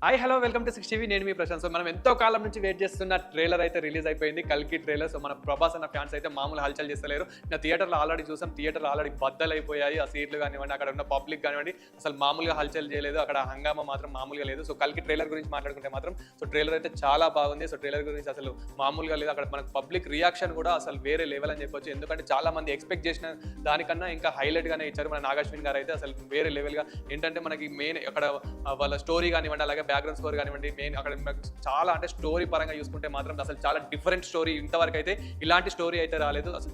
Hi hello welcome to 6 TV. నేను మీ Prashanth. So మనం ఎంతో కాలం నుంచి వెయిట్ చేస్తున్న ట్రైలర్ అయితే రిలీజ్ అయిపోయింది, కల్కి ట్రైలర్. సో మన ప్రభాస్ అన్న ఫ్యాన్స్ అయితే మామూలు హల్చల్ చేస్తలేరు. నా థియేటర్లో ఆల్రెడీ చూసాం, థియేటర్లో ఆల్రెడీ బద్దలైపోయాయి. ఆ సీట్లు కానివ్వండి, అక్కడ ఉన్న పబ్లిక్ కానివ్వండి, అసలు మామూలుగా హల్చల్ చేయలేదు. అక్కడ హంగామా మాత్రం మామూలుగా లేదు. సో కల్కి ట్రైలర్ గురించి మాట్లాడుకుంటే మాత్రం సో ట్రైలర్ అయితే చాలా బాగుంది. సో ట్రైలర్ గురించి అసలు మామూలుగా లేదు. అక్కడ మనకు పబ్లిక్ రియాక్షన్ కూడా అసలు వేరే లెవెల్ అని చెప్పొచ్చు. ఎందుకంటే చాలా మంది ఎక్స్పెక్ట్ చేసిన దానికన్నా ఇంకా హైలైట్ గానే ఇచ్చారు. మన నాగాశ్విన్ గారు అయితే అసలు వేరే లెవెల్ గా ఏంటంటే మనకి మెయిన్ అక్కడ వాళ్ళ స్టోరీ కానివ్వండి, అలాగే బ్యాక్గ్రౌండ్ స్కోర్ కానివ్వండి, మెయిన్ అక్కడ చాలా అంటే స్టోరీ పరంగా చూసుకుంటే మాత్రం అసలు చాలా డిఫరెంట్ స్టోరీ. ఇంతవరకు అయితే ఇలాంటి స్టోరీ అయితే రాలేదు. అసలు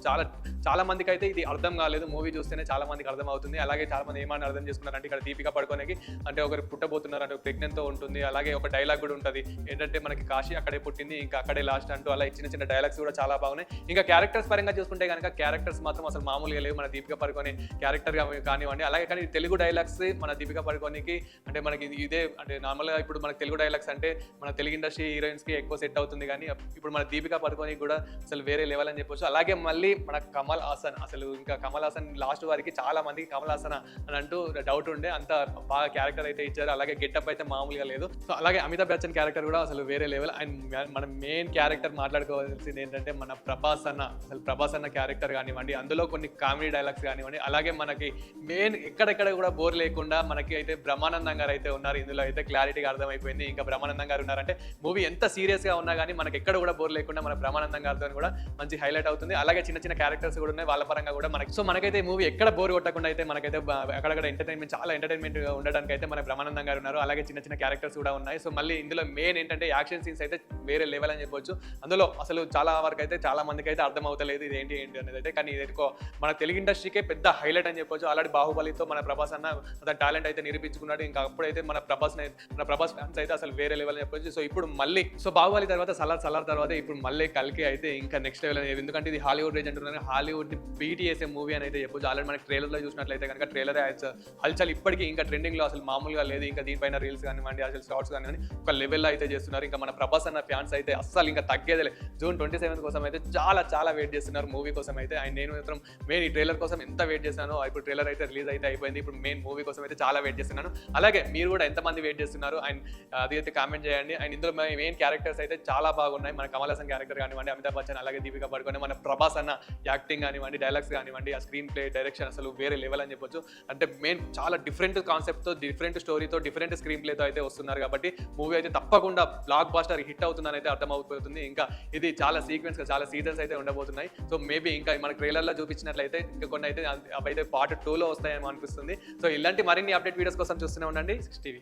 చాలా మందికి అయితే ఇది అర్థం కాలేదు. మూవీ చూస్తేనే చాలా మందికి అర్థం అవుతుంది. అలాగే చాలా మంది ఏమని అర్థం చేసుకున్నారంటే ఇక్కడ దీపిక పడుకోనికి అంటే ఒకరు పుట్టబోతున్నారు అంటే ప్రెగ్నెంట్ తో ఉంటుంది. అలాగే ఒక డైలాగ్ కూడా ఉంటుంది ఏంటంటే మనకి కాశీ అక్కడే పుట్టింది, ఇంకా అక్కడే లాస్ట్ అంటూ అలా చిన్న చిన్న డైలాగ్స్ కూడా చాలా బాగున్నాయి. ఇంకా క్యారెక్టర్స్ పరంగా చూసుకుంటే కనుక క్యారెక్టర్స్ మాత్రం అసలు మామూలుగా లేవు. మన దీపిక పడుకోని క్యారెక్టర్ కానివ్వండి, అలాగే కానీ తెలుగు డైలాగ్స్ మన దీపిక పడుకోనికి అంటే మనకి ఇదే అంటే నార్మల్గా ఇప్పుడు మనకి తెలుగు డైలాగ్స్ అంటే మన తెలుగు ఇండస్ట్రీ హీరోయిన్స్ కి ఎక్కువ సెట్ అవుతుంది. కానీ ఇప్పుడు మన దీపిక పడుకోని కూడా అసలు వేరే లెవెల్ అని చెప్పొచ్చు. అలాగే మళ్ళీ మన కమల్ హాసన్, అసలు ఇంకా కమల్ హాసన్ లాస్ట్ వారికి చాలా మందికి కమల్ హాసన్ అని అంటూ డౌట్ ఉండే, అంత బాగా క్యారెక్టర్ అయితే ఇచ్చారు. అలాగే గెటప్ అయితే మామూలుగా లేదు. సో అలాగే అమితాబ్ బచ్చన్ క్యారెక్టర్ కూడా అసలు వేరే లెవెల్. అండ్ మన మెయిన్ క్యారెక్టర్ మాట్లాడుకోవాల్సింది ఏంటంటే మన ప్రభాస్ అన్న, అసలు ప్రభాస్ అన్న క్యారెక్టర్ కానివ్వండి, అందులో కొన్ని కామెడీ డైలాగ్స్ కానివ్వండి, అలాగే మనకి మెయిన్ ఎక్కడెక్కడ కూడా బోర్ లేకుండా మనకి అయితే బ్రహ్మానందం గారు అయితే ఉన్నారు. ఇందులో అయితే క్లారిటీగా అర్థమైపోయింది. ఇంకా బ్రహ్మానందం గారు ఉన్నారంటే మూవీ ఎంత సీరియస్ గా ఉన్నా కానీ మనకి ఎక్కడ కూడా బోర్ లేకుండా మన బ్రహ్మానందం గారితో కూడా మంచి హైలైట్ అవుతుంది. అలాగే చిన్న చిన్న క్యారెక్టర్స్ కూడా ఉన్నాయి వాళ్ళ పరంగా కూడా మనకి. సో మనకైతే మూవీ ఎక్కడ బోర్ కొట్టకుండా అయితే మనకైతే అక్కడక్కడ ఎంటర్టైన్మెంట్ చాలా ఎంటర్టైన్మెంట్ ఉండడానికి అయితే మన బ్రహ్మానందం గారు ఉన్నారు. అలాగే చిన్న చిన్న క్యారెక్టర్స్ కూడా ఉన్నాయి. సో మళ్ళీ ఇందులో మెయిన్ ఏంటంటే యాక్షన్ సీన్స్ అయితే వేరే లెవెల్ అని చెప్పొచ్చు. అందులో అసలు చాలా వరకు అయితే చాలా మందికి అయితే అర్థం అవుతలేదు ఇది ఏంటి అనేది అయితే. కానీ ఇది ఎక్కువ మన తెలుగు ఇండస్ట్రీకే పెద్ద హైలైట్ అని చెప్పొచ్చు. ఆల్రెడీ బాహుబలితో మన ప్రభాస్ అన్న అతని టాలెంట్ అయితే నిరూపించుకున్నాడు. ఇంకా అప్పుడైతే మన ప్రభాస్ ఫ్యాన్స్ అయితే అసలు వేరే లెవెల్ అని చెప్పొచ్చు. సో ఇప్పుడు మళ్ళీ సో బాహుబలి తర్వాత సలార్ తర్వాత ఇప్పుడు మళ్ళీ కల్కి అయితే ఇంకా నెక్స్ట్ లెవెల్ అనేది. ఎందుకంటే ఇది హాలీవుడ్ రేంజ్ అంటున్నారు, హాలీవుడ్ ని బీట్ చేసే మూవీ అని అయితే చెప్పొచ్చు. ఆల్రెడీ మనకి ట్రైలర్ లో చూసినట్లయితే కనుక ట్రైలర్ హల్చల్ ఇప్పటికీ ఇంకా ట్రెండింగ్ లో అసలు మామూలుగా లేదు. ఇంకా దీనిపైన రీల్స్ కానివ్వండి, అసలు షార్ట్స్ కానివ్వండి ఒక లెవెల్లో అయితే చేస్తున్నారు. ఇంకా మన ప్రభాస్ అన్న ఫ్యాన్స్ అయితే అస్సలు ఇంకా తగ్గేదే. జూన్ 27 కోసం అయితే చాలా వెయిట్ చేస్తున్నారు మూవీ కోసం అయితే. అండ్ నేను మాత్రం మెయిన్ ఈ ట్రైలర్ కోసం ఎంత వెయిట్ చేస్తున్నానో, ఇప్పుడు ట్రైలర్ అయితే రిలీజ్ అయితే అయిపోయింది. ఇప్పుడు మెయిన్ మూవీ కోసం అయితే చాలా వెయిట్ చేస్తున్నాను. అలాగే మీరు కూడా ఎంతమంది వెయిట్ చేస్తున్నారు అండ్ అది అయితే కామెంట్ చేయండి. అండ్ ఇందులో మెయిన్ క్యారెక్టర్స్ అయితే చాలా బాగున్నాయి. మన కమల్ హాసన్ క్యారెక్టర్ కానివ్వండి, అమితాబ్ బచ్చన్ అలాగే దీపిక పడుకోని, మన ప్రభాస్ అన్న యాక్టింగ్ కానివ్వండి, డైలాగ్స్ కానివ్వండి, ఆ స్క్రీన్ ప్లే డైరెక్షన్ అసలు వేరే లెవెల్ అని చెప్పొచ్చు. అంటే మెయిన్ చాలా డిఫరెంట్ కాన్సెప్ట్తో, డిఫరెంట్ స్టోరీతో, డిఫరెంట్ స్క్రీన్ ప్లేతో అయితే వస్తున్నారు. కాబట్టి మూవీ అయితే తప్పకుండా బ్లాక్ బాస్టర్ హిట్ అవుతుందని అయితే అర్థమైపోతుంది. ఇంకా ఇది చాలా సీక్వెన్స్ చాలా సీజన్స్ అయితే ఉండబోతున్నాయి. సో మేబీ ఇంకా మన ట్రైలర్లో చూపించినట్లయితే ఇంకా కొన్ని అయితే అవైతే పార్ట్ 2లో వస్తాయేమో అనిపిస్తుంది. సో ఇలాంటి మరిన్ని అప్డేట్ వీడియోస్ కోసం చూస్తూనే ఉండండి 6 టీవీ.